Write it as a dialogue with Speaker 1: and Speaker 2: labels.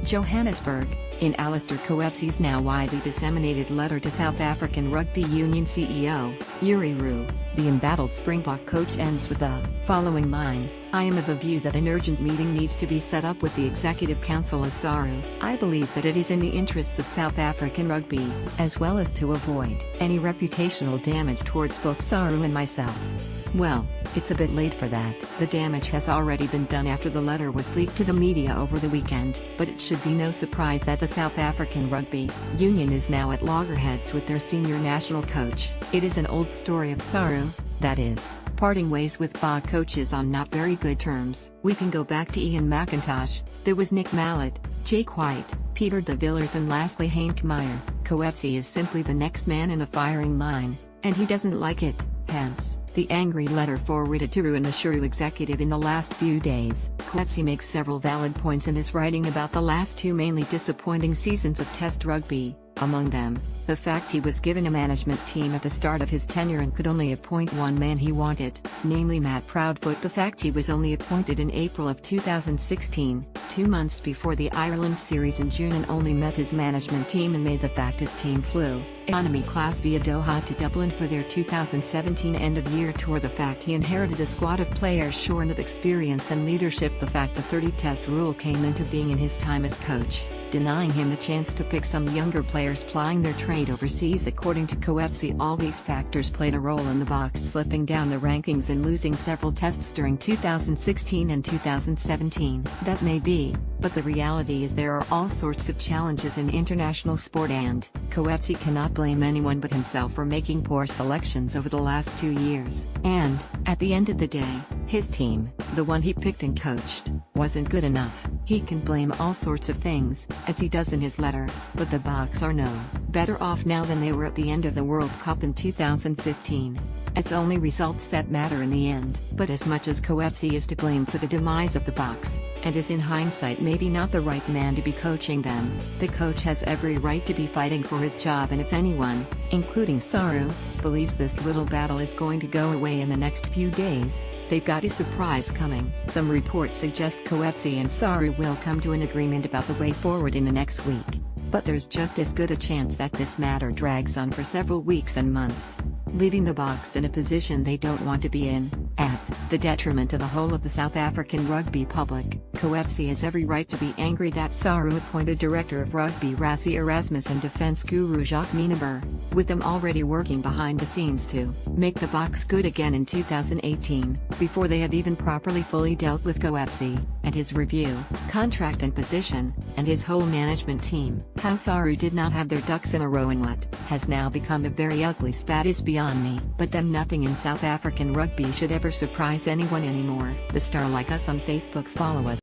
Speaker 1: Johannesburg, in Alistair Coetzee's now widely disseminated letter to South African Rugby Union CEO, Yuri Roux, the embattled Springbok coach ends with the following line: "I am of the view that an urgent meeting needs to be set up with the Executive Council of Saru. I believe that it is in the interests of South African rugby, as well as to avoid any reputational damage towards both Saru and myself." Well, it's a bit late for that. The damage has already been done after the letter was leaked to the media over the weekend, but it should be no surprise that the South African Rugby Union is now at loggerheads with their senior national coach. It is an old story of Saru, that is, parting ways with FA coaches on not very good terms. We can go back to Ian McIntosh, there was Nick Mallett, Jake White, Peter de Villiers and lastly Henk Meyer. Coetzee is simply the next man in the firing line, and he doesn't like it, hence the angry letter forwarded to Roux and the Saru executive in the last few days. Coetzee makes several valid points in his writing about the last two mainly disappointing seasons of Test rugby, among them, the fact he was given a management team at the start of his tenure and could only appoint one man he wanted, namely Matt Proudfoot, the fact he was only appointed in April of 2016, 2 months before the Ireland series in June, and only met his management team in May, the fact his team flew economy class via Doha to Dublin for their 2017 end-of-year tour, the fact he inherited a squad of players shorn of experience and leadership, the fact the 30-test rule came into being in his time as coach, denying him the chance to pick some younger players plying their trade overseas. According to Coetzee, all these factors played a role in the Boks slipping down the rankings and losing several tests during 2016 and 2017. That may be, but the reality is there are all sorts of challenges in international sport, and Coetzee cannot blame anyone but himself for making poor selections over the last 2 years. And, at the end of the day, his team, the one he picked and coached, wasn't good enough. He can blame all sorts of things, as he does in his letter, but the Boks are no better off now than they were at the end of the World Cup in 2015. It's only results that matter in the end. But as much as Coetzee is to blame for the demise of the Boks, and is in hindsight maybe not the right man to be coaching them, the coach has every right to be fighting for his job, and if anyone, including Saru, believes this little battle is going to go away in the next few days, they've got a surprise coming. Some reports suggest Coetzee and Saru will come to an agreement about the way forward in the next week, but there's just as good a chance that this matter drags on for several weeks and months, leaving the Boks in a position they don't want to be in, at the detriment of the whole of the South African rugby public. Coetzee has every right to be angry that Saru appointed Director of Rugby Rassie Erasmus and Defence Guru Jacques Minabert, with them already working behind the scenes to make the Boks good again in 2018, before they had even properly fully dealt with Coetzee, and his review, contract and position, and his whole management team. How Saru did not have their ducks in a row in what has now become a very ugly spat is beyond me. But then nothing in South African rugby should ever surprise anyone anymore. The Star, like us on Facebook, follow us